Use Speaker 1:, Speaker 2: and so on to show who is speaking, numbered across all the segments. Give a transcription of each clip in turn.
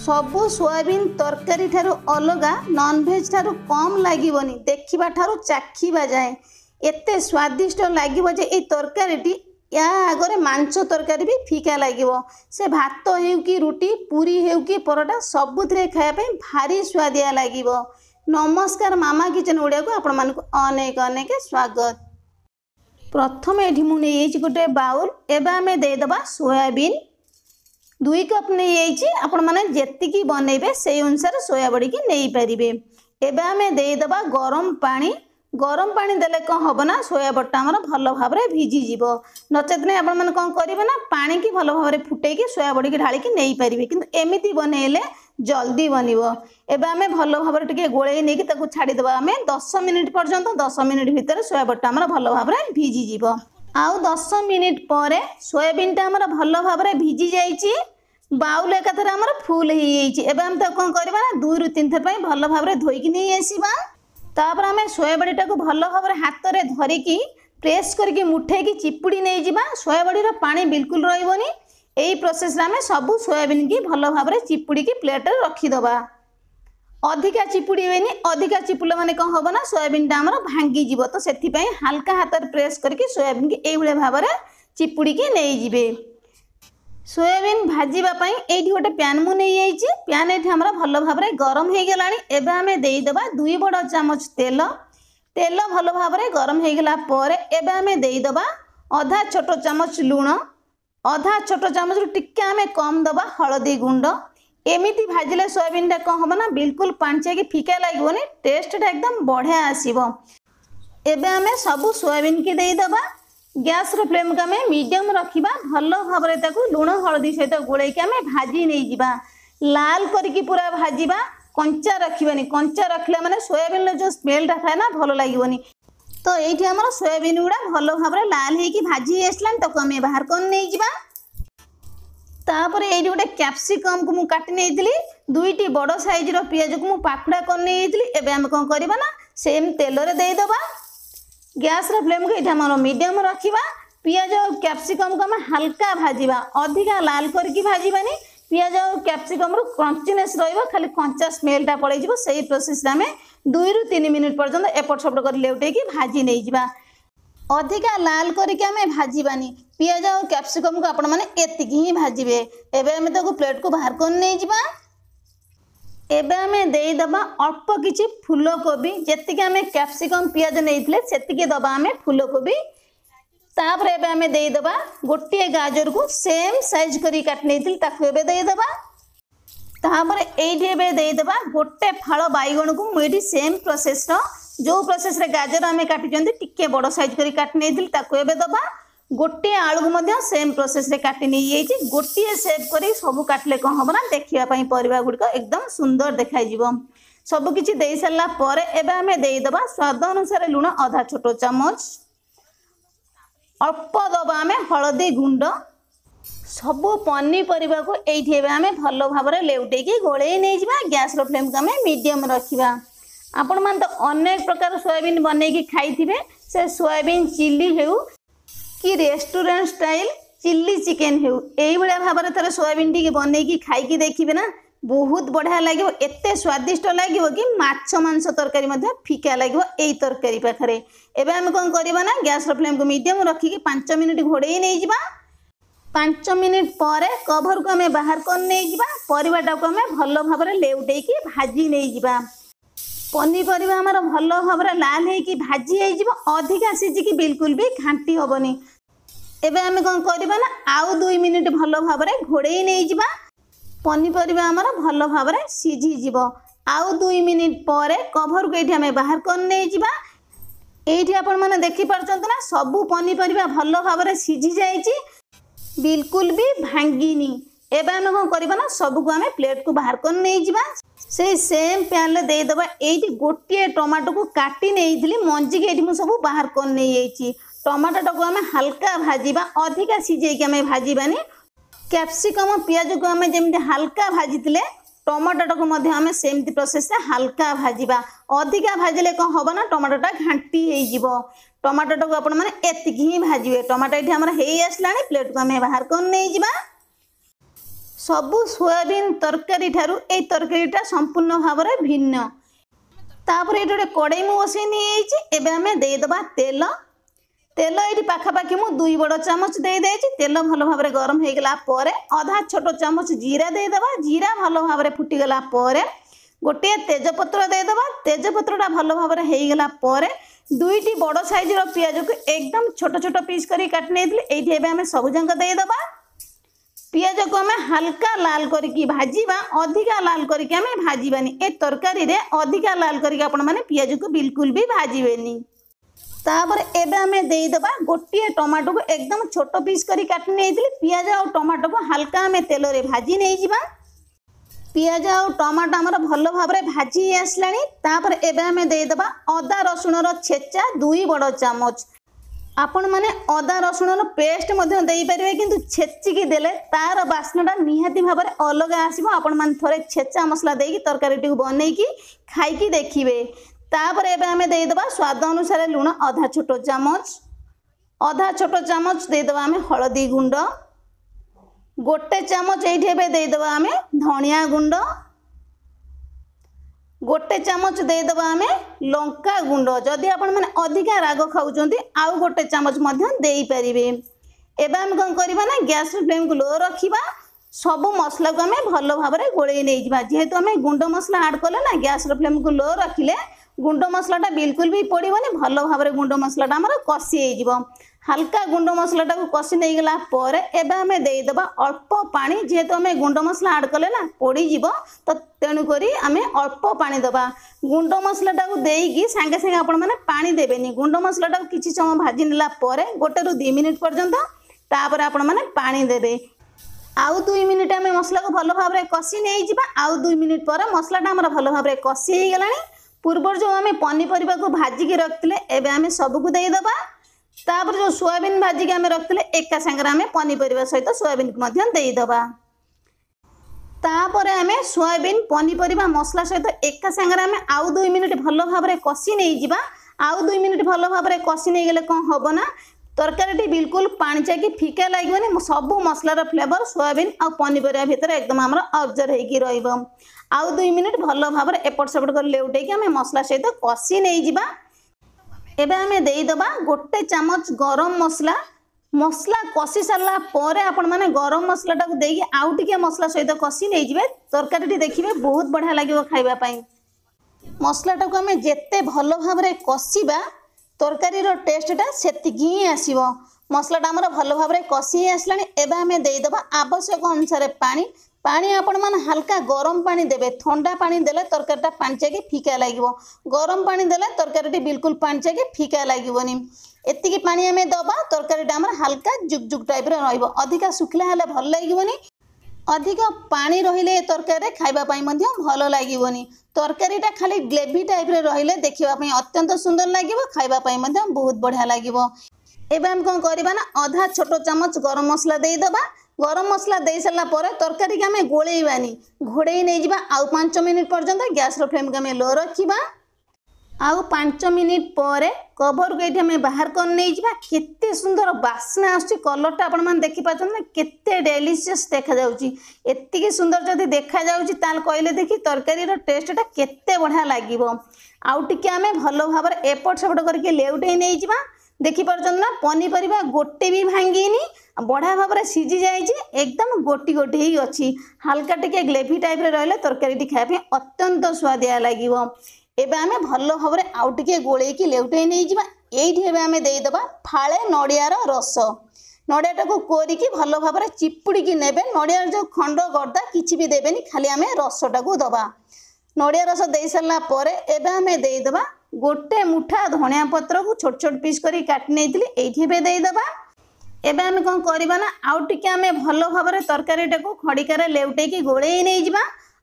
Speaker 1: सबु सोयाबीन तरकारी ठारू अलगा नॉनवेज ठारू कम लागिबनी देखिबा ठारू चाखिबा जाए एते स्वादिष्ट लागिबो जे ए तरकारीटी या आगरे मांस तरकारी भी फीका लागिबो। से भात हेउ कि रुटी पूरी हेउ कि परोटा सबुथिरे खाया पे भारी स्वादिया लागिबो। नमस्कार मामा किचन ओडिया को आपण मानकु अनेक अनेक स्वागत। प्रथम एठी मु नै गोटे बाउल एबा आमे दे दबा सोयाबीन 2 कप नहीं आपण माने जेतिकी बनइबे से अनुसार सोया बड़ी की नहीं पारिबे। एबे आमे दे दबा गरम पानी देले कौन हम ना सोया बटा आमर भल भाव में भिजी जीवो नचेत नहीं आपण माने कौन करेंगे ना पानी की भल भाव में फुटे सोया बड़ी की ढाली नहीं पारिबे किंतु एमिति बनइले जल्दी बनिबो। एबे आमे भल भाव में टिके गोळेई नेकी ताकू छाड़ी दबा आमे 10 मिनिट पर्यंत 10 मिनिट भितर सोया बटा आमर भल भाव में भिजी जीवो। आउ 10 मिनिट पर सोयाबीन टा आमर भल भाव में भिजी जाइछि बाउल एकाथरे आमर फुल हो जाइछि। एबे हम ताको कोन करबा ना 2 रु 3 थर पई भल भाव में धोई कि नहीं आसीबा। तापर आमे सोयाबड़ी टाको भल भाव में हाथ रे धरिकी प्रेस करके मुठे की चिपुड़ी नहीं जिबा। सोयाबड़ी रो पानी बिल्कुल रहइबोनी। एई प्रोसेस रे आमे सब सोयाबीन की भल भाव में चिपुड़ी की प्लेट रे रखी दबा। अधिका चिपुड़ी बेनी अधिका चिपुला माने कौन हम ना सोयाबीन टा आमर भांगी जीवो तो सेथि पई हल्का हाथ रे प्रेस करके सोयाबीन की एई भले भाव में चिपुड़ी की नहीं जिबे। सोयाबीन भाजीबा पई एठी गोटे पैन मु नहीं आइछि। पैन एठी हमरा भल भाव में गरम हो गलानी। एबे आमे देई दबा 2 बड़ चम्मच तेल भल भाव में गरम हो गला पर एबे आमे देई दबा आधा छोटो चम्मच लूण आधा छोटो चम्मच रु टिके आमे कम दबा हळदी गुंड। एमिति भाजिले सोयाबीन टा कौन हम ना बिल्कुल पांचिया की फीका लागोनी टेस्ट टा एकदम बढ़िया आसीबो। एबे आमे सब सोयाबीन की देई दबा। गैस रो फ्लेम का में मीडियम रखिबा भल भाव में ताकू लूण हळदी सहित गोळै के आमे भाजी नहीं जिबा। लाल करके पूरा भाजीबा कंचा रखिबानी। कंचा रखले माने सोयाबीन रो जो स्मेल टा थाए ना भलो लागिबोनी। तो एठी हमर सोयाबीन गुडा भल भाव में लाल हे की भाजी आसलान ताकू आमे बाहर कोन नहीं जिबा। तापर एठी गोटे कैप्सिकम को मु काटि नेइतिली 2टी बड़ साइज रो पियाज को मु पाखुडा कोन नेइतिली। एबे हम कोन करबा ना सेम तेल रे देई दबा। गैस रो फ्लेम को एठी हमर मीडियम रखिबा। पियाज और कैप्सिकम को हम हल्का भाजीबा अधिका लाल करके भाजीबानी। पियाज और कैप्सिकम रो क्रंचीनेस रहइबो खाली कंचा स्मेल टा पड़ै जिवो। सेही प्रोसेस रे हमें 2 रु 3 मिनिट पर्यंत एपट सपट कर लेउटे की भाजी नहीं जिबा। अधिका लाल करके हमें भाजीबानी। पियाज और कैप्सिकम को आपण माने एतिकी ही भाजीबे। एबे हमें ताको प्लेट को बाहर कोन नहीं जिबा। एबे हमें देई दबा अल्प किछि फूलकोबी जेतिके हमें कैप्सिकम पियाज नेइथिले सेतिके दबा हमें फूलकोबी। तापर एबे हमें देई दबा गोटे गाजर को सेम साइज करी काट नेइथिल ताको एबे देई दबा। तापर एठी एबे देई दबा गोटे फाळ बाइगण को मु एठी सेम प्रोसेस रो जो प्रोसेस रे गाजर हमें काटी जंदी टिके बड़ साइज करी काट नेइथिल ताको एबे दबा। गोटे आलू को मध्य सेम प्रोसेस रे काटी नहीं जाइछि। गोटे शेप करी सब काटले कौन हम ना देखिया पई परिबा गुड को एकदम सुंदर देखाई जिवो। सब किछि देई सरला पर एबे हमें देई दबा स्वाद अनुसार लूण आधा छोटो चम्मच अल्प दबा हमें हळदी गुंड। सब पनी परिबा को एठी एबे हमें भलो भाव रे लेउटे की गोळेई नै जिबा। गैस रो फ्लेम को हमें मीडियम रखिबा। आपण मान तो अनेक प्रकार सोयाबीन बनै की खाइथिबे। से सोयाबीन चिल्ली हेउ कि रेस्टोरेंट स्टाइल चिल्ली चिकेन हेउ एई बडा भाव रे थरे सोयाबीन टी बनै की खाई की देखिबे ना बहुत बढ़िया लागिबो। एते स्वादिष्ट लागिबो कि माछ मांस तरकारी मध्ये फीका लागिबो एई तरकारी पाखरे। एबे हम कोन करबा ना गैस रो फ्लेम को मीडियम रखी की 5 मिनिट घोड़ेई नै जिबा। 5 मिनिट पर कवर को हमें बाहर कोन नै जिबा। परिवाटा को हमें भलो भाव रे लेउटेई की भाजी नै जिबा। पनी परिबा हमर भलो भाव रे लाल हे की भाजी हे जिवो अधिका सिझी की बिल्कुल भी घांटी होबनी। एबे हमें कोन करबा ना आउ 2 मिनिट भलो भाव रे घोड़ेई नै जिबा। पनी परिबा हमर भलो भाव रे सिझी जिवो। आउ 2 मिनिट पर कवर को एठी हमें बाहर कोन नै जिबा। एठी आपण माने देखि परचंत ना सब पनी परिबा भलो भाव रे सिझी जाईची बिल्कुल भी भांगीनी। एबे हमें कोन करबा ना सब को हमें प्लेट को बाहर कोन नै जिबा। से सेम पैन ले दे दबा। एठी गोटे टमाटो को काटी नेइथिली मंजी के एठी मु सब बाहर कोन नै जाईची। टमाटो को हमें हल्का भाजीबा अधिका सिझे के हमें भाजीबानी। कैप्सिकम पियाज को हमें जेमते हल्का भाजीतिले टमाटो को मध्य हमें सेमती प्रोसेस से हल्का भाजीबा। अधिका भाजिले कौन हम ना टमाटोटा घांटी हो टमाटो को आपण मैंने एतिक ही भाजिए। टमाटो ये आमर हो आसला प्लेट को आम बाहर कर नहीं जा। सबु सोयाबीन तरकारी ठारू ए तरकारीटा संपूर्ण भाव में भिन्न। तापर ये गोटे कड़े मु बसई नहीं एबे आमे देदेबा तेल। तेल ये पाखापाखि मु 2 बड़ चामच दे देछि। तेल भल भाव में गरम हो गला परे आधा छोट चामच जीरा देदेबा। जीरा भल भाव में फुटीगला परे गोटे तेजपत्र देदेबा। तेजपत्रटा भल भाव में हो गला परे 2टी बड़ साइज पियाज को एकदम छोट छोट पीस करी काट नहीं ये आमे सब जाक देदेबा। पियाज को आम हल्का लाल करके भाजीबा, अधिका लाल करके आम भाजीबानी। ए तरकारी रे अधिका लाल करके आपण माने पियाज को बिल्कुल भी भाजीबेनी। तापर एबे आमे देदेबा गोटे टमाटो को एकदम छोट पीस करी काट नेइथिले। पियाज और टमाटो को हल्का आमे तेल रे भाजी नहीं जिबा। पियाज और टमाटो हमर भलो भाव रे भाजी आसलानी। तापर एबे आमे देदेबा अदा रसुण रो छेचा 2 बड़ चामच। आपण माने अदा रसुण पेस्ट मध्य देई परिबे, किंतु छेचिकी देले तार बास्नाटा निहाती भाव में अलग आसीबो। आपण माने थोड़े छेचा मसला देकी तरकारीटी को बनैकी खाइकी देखिबे। तापर एबे आमे देई देबा स्वाद अनुसार लूण आधा छोट चामच। आधा छोट चामच देई देबा आमे हळदी गुंड। गोटे चामच एठी एबे देई देबा आमे धनिया गुंड। गोटे चामच देदेबा आमे लंका गुंड। जदि आपण माने अधिका राग खाउचंती आउ गोटे चामच मध्य देई परिबे। एबे हम कोन करबा ना गैस फ्लेम को लो रखिबा। सब मसला को आमे भलो भाव में गोळेई नै जिबा। जेहेतु आमे गुंड मसला ऐड करले ना गैस फ्लेम को लो रखिले गुंड मसलाटा बिल्कुल भी पड़ोनी। भलो भाव में गुंड मसलाटा हमर कसी हो जिवो। हल्का गुंड मसलाटा को कसी नहीं गला परे एबे हमें देदेबा अल्प पानी। जेहेतु आमे गुंड मसला ऐड कले ना पड़ी जिवो तो तेणु करी आमे अल्प पानी दबा। गुंड मसलाटा को देईकी सांगे सांगे आपण माने पानी देबेनी। गुंड मसलाटा को किछि समय भाजी नेला परे 1 ରୁ 2 मिनिट पर्यंत तापर आपण माने पानी देबे। आउ 2 मिनिट आमे मसला को भलो भाव में कसी नहीं जिबा। आउ 2 मिनिट पर मसलाटा हमर भलो भाव में कसी हो गलानी। पूर्व जो आमे पनीपरिबा को भाजी के रखतिले एबे आमे सब को देई दबा। तापर जो सोयाबीन भाजी के आमे रखतिले एका संगे आमे पनीपरिबा सहित सोयाबीन को मध्य देई दबा। तापर आमे सोयाबीन पनीपरिबा मसला सहित एका संगे आमे आउ 2 मिनिट भलो भाव में कसी नहीं जिबा। आउ 2 मिनिट भलो भाव में कसी नहीं गेले कोन होबो ना तरकारीटी बिल्कुल पानी चाहिए फिका लगे। सब मसलार फ्लेवर सोयाबीन आ पनीपरिया भितर एकदम आमर ऑब्जर्व होगी रहिबो। आउ 2 मिनिट भलो भाव में एपट सेपट कर लेउटेकी आमे मसला सहित कसी नहीं जिबा। एबे आमे देई दबा गोटे चामच गरम मसला। मसला कसी सारा पर आपण माने गरम मसलाटा को देकी आउ टिके मसला सहित कसी नहीं जिबे। तरकारीटी देखिबे बहुत बढ़िया लागिबो खाइबा पई। मसलाटा को आमे जेते भलो भाव में कसीबा तरकारीर टेस्टटा सेतिकी ही आसीबो। मसलाटा हमर भलो भाव में कसी आसलानी। एबे आमे देई दबा आवश्यक अनुसार पानी। पानी आपण माने हल्का गरम पानी देबे। ठंडा पानी देले तरकारीटा पानी चाहिए फिका लागिबो। गरम पानी देले तरकारीटी बिल्कुल पानी चाहिए फिका लागिबोनी। एतिकी पानी आमे दबा तरकारीटा हमर हल्का जुकजुक टाइप रे रहइबो। अधिका सुखला हेले भल लागिबोनी। अधिक पानी रहिले तरकारी खाइबा पई मध्य भल लागिबोनी। तरकारीटा खाली ग्रेवी टाइप रे रहिले देखिबा पई अत्यंत सुंदर लागिबो। खाइबा पई मध्य बहुत बढ़िया लागिबो। एबे हम कोन करबा ना आधा छोट चामच गरम मसला देई दबा। गरम मसला दे सारा पर तरकारी के आमे गोळेइबानी घोड़े नहीं जिबा। आउ 5 मिनिट पर्यंत गैस फ्लेम के आमे लो रखिबा। आउ 5 मिनिट पर कवर को ये आमे बाहर कर नहीं जिबा। केते सुंदर बास्ना आछी। कलरटा आपण माने देखि पाछन ना केते डेलीशियस देखा जाउची। एतिकी सुंदर जदी देखा जाउची ताल कहले देखि तरकारी रो टेस्टटा केते बढ़िया लागिबो। आउ टिके आमे भलो भाव में एपट सेपट करके लेउटे नहीं जिबा। देखि पारछन ना पनीपरिबा गोटे भी भांगीनी बढ़िया भाव में सीझी जाइए। एकदम गोटी गोटी ही अच्छी। हल्का टिके ग्रेवी टाइप रे रहले तरकारी खाइबा अत्यंत स्वादिया लागिबो। एबे आमे भलो भाव में आउ टिके गोळेकी लेउटे नहीं जिबा। एइठी एबे आमे देई दबा फाळे नडियार रस। नडियाटा को कोरिकी भलो भाव में चिपुड़ी नेबे। नडियार जो खंड गर्दा किछि भी देबेनी खाली आमे रसटा को दबा। नडिया रस दे सारा पर एबे आमे देई दबा गोटे मुठा धनिया पत्र को छोट छोट पीस करी काट नेइतिली एइठी एबे देई दबा। एबे आमे कोन करबा ना आउ टिके आमे भलो भाव में तरकारीटा को खड़िकारे लेउटेकी गोळेई नहीं जिबा।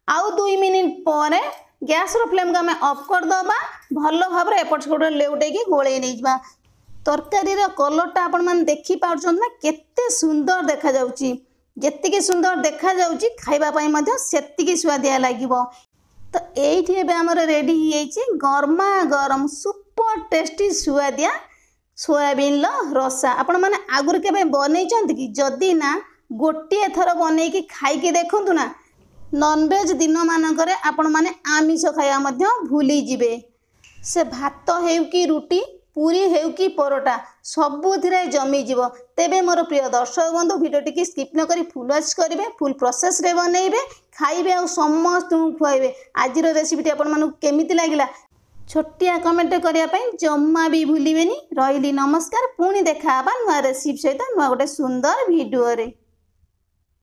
Speaker 1: आउ 2 मिनिट पर गैस रो फ्लेम को आमे ऑफ कर दबा। भलो भाव में एपट सेपट लेउटेकी गोळेई नहीं जिबा। तरकारी रो कलरटा आपण माने देखि पाउछन ना केते सुंदर देखा जाउची। जेतिकी सुंदर देखा जाउची खाइबा पई मध्य सेतिकी स्वादिया लागिबो। तो एइठी एबे हमर रेडी ही जाइछि गरमा गरम सुपर टेस्टी स्वादिया सोयाबीन लो रसा। आपण माने आगुर केबे बनै चंती कि जदी ना गोटे थर बनैकी खाइकी देखंतु ना नॉनवेज दिन मानकरे आपण माने आमिष खाया मध्य भूली जिवे। से भात हेउ कि रुटी पूरी हेउ कि परोटा सबुथिरे जमी जीव। तेबे मोर प्रिय दर्शक बंधु भिडियोटी की स्किप न करी फुल वॉच करेंगे, फुल प्रोसेस रे बनइबे, खाइबे और समस्त खुआइबे। आज रेसिपीटी आपण मानू केमिति लागिला छोटिया कमेंट करिया पई जम्मा भी भूलिबेनी। रहिली नमस्कार, पुणी देखा नुआ रेसिपी सहित नुआ गोटे सुंदर भिडियो रे।